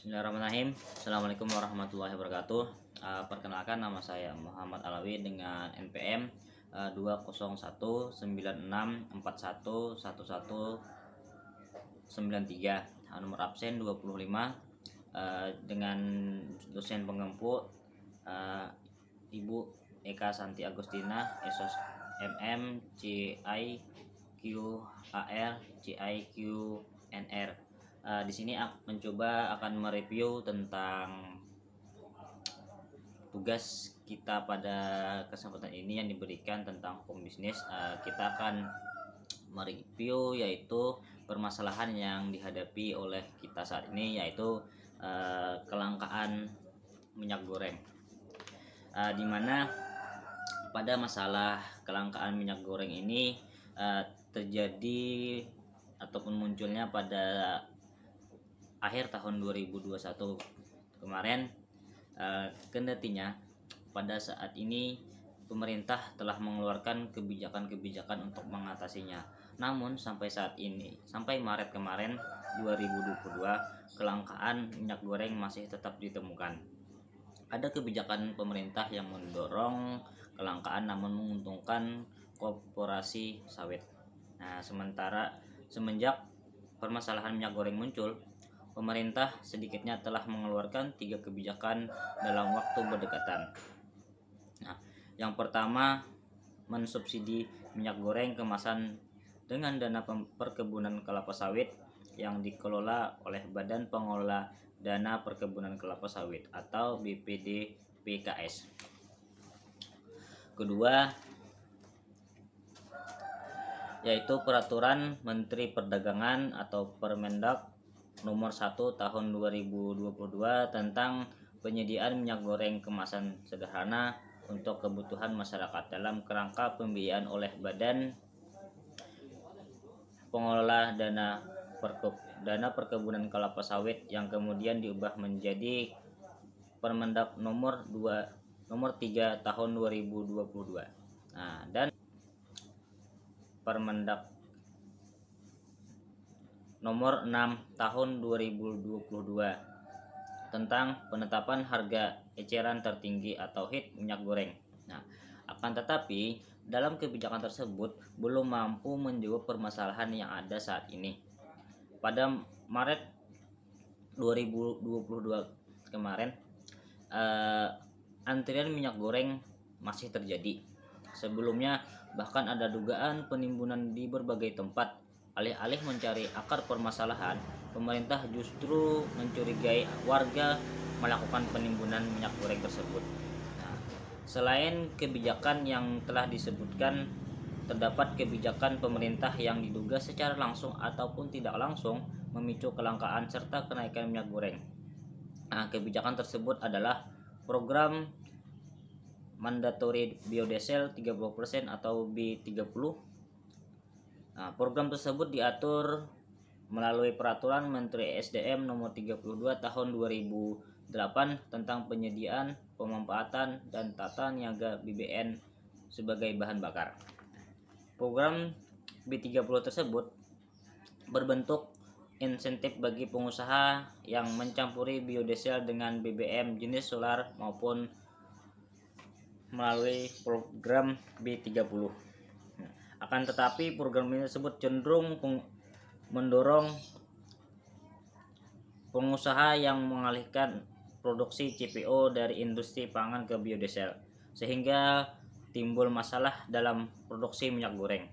Bismillahirrahmanirrahim. Assalamualaikum warahmatullahi wabarakatuh. Perkenalkan, nama saya Muhammad Alawi dengan NPM 20196411193, nomor absen 25, dengan dosen pengempu Ibu Eka Santi Agustina, SOS MM CIQAR CIQNR. Di sini mencoba akan mereview tentang tugas kita pada kesempatan ini yang diberikan tentang hukum bisnis. Kita akan mereview yaitu permasalahan yang dihadapi oleh kita saat ini, yaitu kelangkaan minyak goreng, di mana pada masalah kelangkaan minyak goreng ini terjadi ataupun munculnya pada akhir tahun 2021 kemarin. Kendatinya pada saat ini pemerintah telah mengeluarkan kebijakan-kebijakan untuk mengatasinya. Namun sampai saat ini, sampai Maret kemarin 2022, kelangkaan minyak goreng masih tetap ditemukan. Ada kebijakan pemerintah yang mendorong kelangkaan namun menguntungkan korporasi sawit. Sementara semenjak permasalahan minyak goreng muncul, pemerintah sedikitnya telah mengeluarkan 3 kebijakan dalam waktu berdekatan. Yang pertama, mensubsidi minyak goreng kemasan dengan dana perkebunan kelapa sawit yang dikelola oleh Badan Pengelola Dana Perkebunan Kelapa Sawit atau BPDPKS. Kedua, yaitu Peraturan Menteri Perdagangan atau Permendag nomor 1 tahun 2022 tentang penyediaan minyak goreng kemasan sederhana untuk kebutuhan masyarakat dalam kerangka pembiayaan oleh Badan Pengelola Dana Perkebunan Kelapa Sawit, yang kemudian diubah menjadi Permendag nomor 3 tahun 2022. Dan Permendag nomor 6 tahun 2022 tentang penetapan harga eceran tertinggi atau HIT minyak goreng. Akan tetapi dalam kebijakan tersebut belum mampu menjawab permasalahan yang ada saat ini. Pada Maret 2022 kemarin, antrian minyak goreng masih terjadi. Sebelumnya bahkan ada dugaan penimbunan di berbagai tempat. Alih-alih mencari akar permasalahan, pemerintah justru mencurigai warga melakukan penimbunan minyak goreng tersebut. Selain kebijakan yang telah disebutkan, terdapat kebijakan pemerintah yang diduga secara langsung ataupun tidak langsung memicu kelangkaan serta kenaikan minyak goreng. Kebijakan tersebut adalah program Mandatory Biodiesel 30% atau B30. Program tersebut diatur melalui Peraturan Menteri SDM nomor 32 tahun 2008 tentang penyediaan, pemanfaatan, dan tata niaga BBN sebagai bahan bakar. Program B30 tersebut berbentuk insentif bagi pengusaha yang mencampuri biodiesel dengan BBM jenis solar maupun melalui program B30. Akan tetapi program ini tersebut cenderung mendorong pengusaha yang mengalihkan produksi CPO dari industri pangan ke biodiesel, sehingga timbul masalah dalam produksi minyak goreng.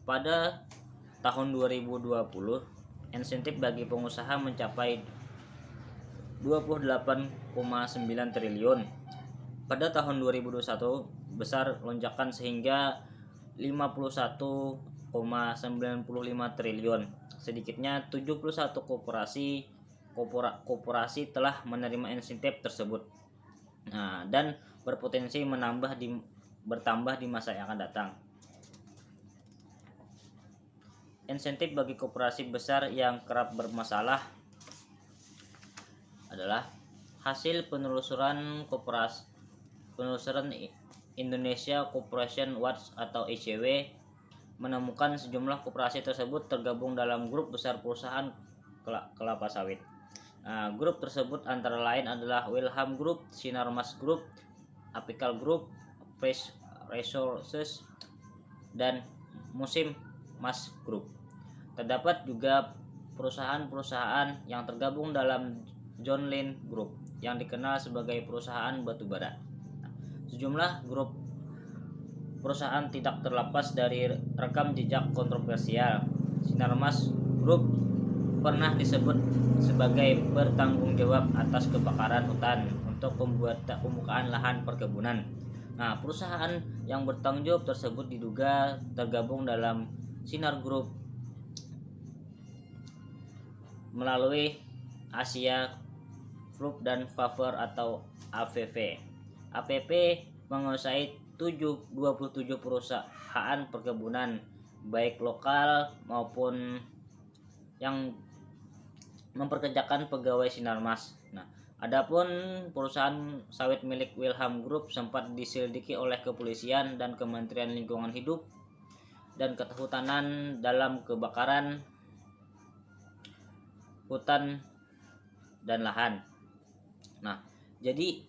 Pada tahun 2020, insentif bagi pengusaha mencapai 28,9 triliun. Pada tahun 2021 besar lonjakan sehingga 51,95 triliun. Sedikitnya 71 koperasi telah menerima insentif tersebut, dan berpotensi bertambah di masa yang akan datang. Insentif bagi koperasi besar yang kerap bermasalah adalah hasil penelusuran Indonesia Cooperation Watch atau ICW menemukan sejumlah koperasi tersebut tergabung dalam grup besar perusahaan kelapa sawit. Grup tersebut antara lain adalah Wilhelm Group, Sinarmas Group, Apical Group, Fresh Resources, dan Musim Mas Group. Terdapat juga perusahaan-perusahaan yang tergabung dalam John Lynn Group yang dikenal sebagai perusahaan batubara. Sejumlah grup perusahaan tidak terlepas dari rekam jejak kontroversial. Sinarmas Group pernah disebut sebagai bertanggung jawab atas kebakaran hutan untuk pembukaan lahan perkebunan. Nah, perusahaan yang bertanggung jawab tersebut diduga tergabung dalam Sinar Group melalui Asia Group dan Favor atau AVV. AVV menguasai 27 perusahaan perkebunan baik lokal maupun yang memperkerjakan pegawai Sinarmas. Nah, adapun perusahaan sawit milik Wilhelm Group sempat diselidiki oleh kepolisian dan Kementerian Lingkungan Hidup dan Kehutanan dalam kebakaran hutan dan lahan. Nah, jadi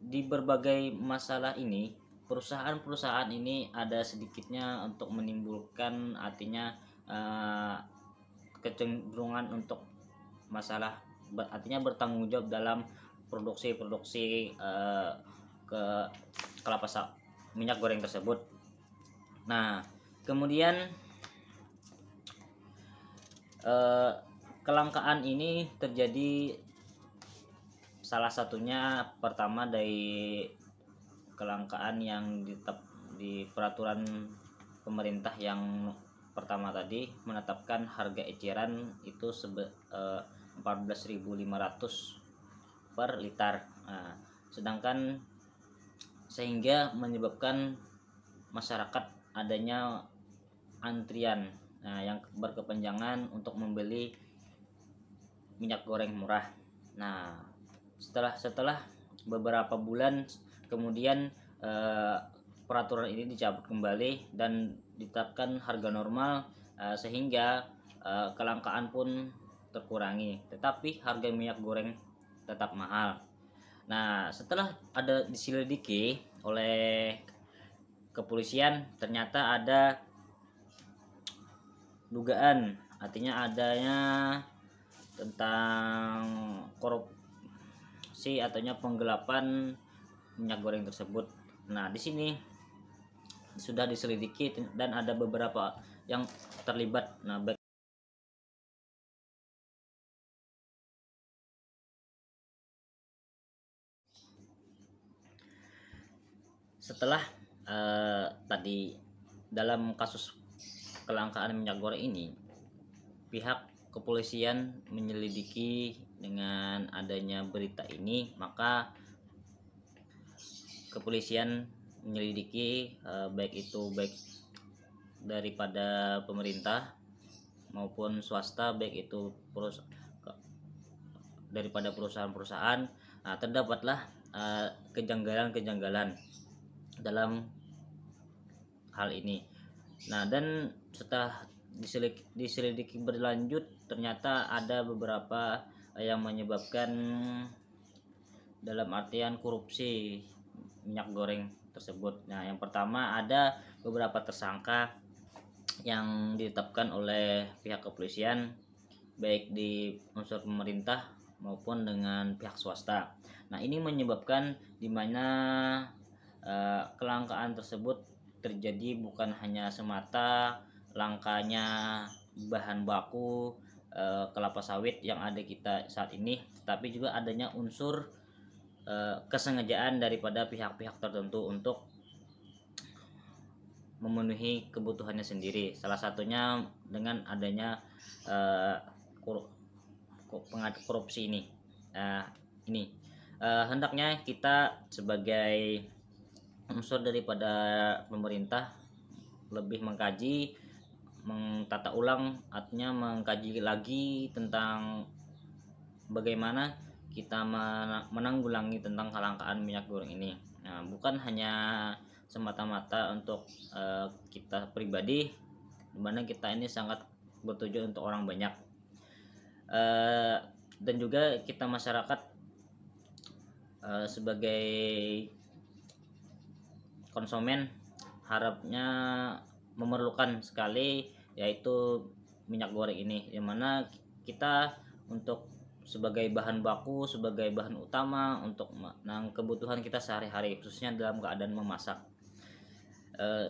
di berbagai masalah ini, perusahaan-perusahaan ini ada sedikitnya untuk menimbulkan artinya kecenderungan untuk masalah artinya bertanggung jawab dalam produksi ke kelapa sawit minyak goreng tersebut. Nah, kemudian kelangkaan ini terjadi salah satunya pertama dari kelangkaan yang di peraturan pemerintah yang pertama tadi menetapkan harga eceran itu 14.500 per liter. Nah, sedangkan sehingga menyebabkan masyarakat adanya antrian yang berkepanjangan untuk membeli minyak goreng murah. Nah, setelah beberapa bulan kemudian peraturan ini dicabut kembali dan ditetapkan harga normal sehingga kelangkaan pun terkurangi, tetapi harga minyak goreng tetap mahal. Nah, setelah ada diselidiki oleh kepolisian, ternyata ada dugaan artinya adanya tentang korupsi ataunya penggelapan minyak goreng tersebut. Nah, di sini sudah diselidiki dan ada beberapa yang terlibat. Nah, setelah tadi dalam kasus kelangkaan minyak goreng ini, pihak kepolisian menyelidiki dengan adanya berita ini, maka kepolisian menyelidiki baik daripada pemerintah maupun swasta, baik itu daripada perusahaan-perusahaan. Nah, terdapatlah kejanggalan-kejanggalan dalam hal ini. Nah, dan setelah diselidiki berlanjut, ternyata ada beberapa yang menyebabkan dalam artian korupsi minyak goreng tersebut. Nah, yang pertama ada beberapa tersangka yang ditetapkan oleh pihak kepolisian baik di unsur pemerintah maupun dengan pihak swasta. Nah, ini menyebabkan di mana kelangkaan tersebut terjadi bukan hanya semata langkanya bahan baku kelapa sawit yang ada kita saat ini, tetapi juga adanya unsur kesengajaan daripada pihak-pihak tertentu untuk memenuhi kebutuhannya sendiri. Salah satunya dengan adanya korupsi ini. Hendaknya kita sebagai unsur daripada pemerintah lebih mengkaji, mentata ulang, artinya mengkaji lagi tentang bagaimana kita menanggulangi tentang kelangkaan minyak goreng ini. Nah, bukan hanya semata-mata untuk kita pribadi, dimana kita ini sangat bertujuan untuk orang banyak. Dan juga kita masyarakat sebagai konsumen harapnya memerlukan sekali yaitu minyak goreng ini, yang mana kita untuk sebagai bahan baku, sebagai bahan utama untuk kebutuhan kita sehari-hari, khususnya dalam keadaan memasak.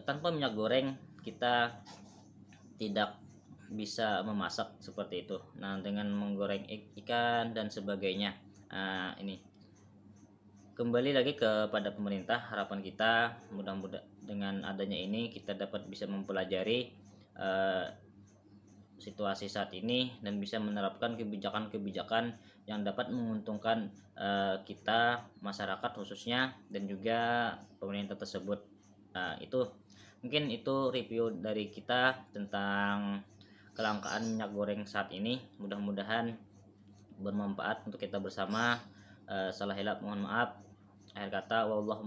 Tanpa minyak goreng kita tidak bisa memasak seperti itu. Nah, dengan menggoreng ikan dan sebagainya. Ini kembali lagi kepada pemerintah, harapan kita mudah-mudahan dengan adanya ini kita dapat bisa mempelajari situasi saat ini dan bisa menerapkan kebijakan-kebijakan yang dapat menguntungkan kita masyarakat khususnya dan juga pemerintah tersebut. Itu mungkin itu review dari kita tentang kelangkaan minyak goreng saat ini. Mudah-mudahan bermanfaat untuk kita bersama. Salah hilap mohon maaf. Akhir kata, wallahu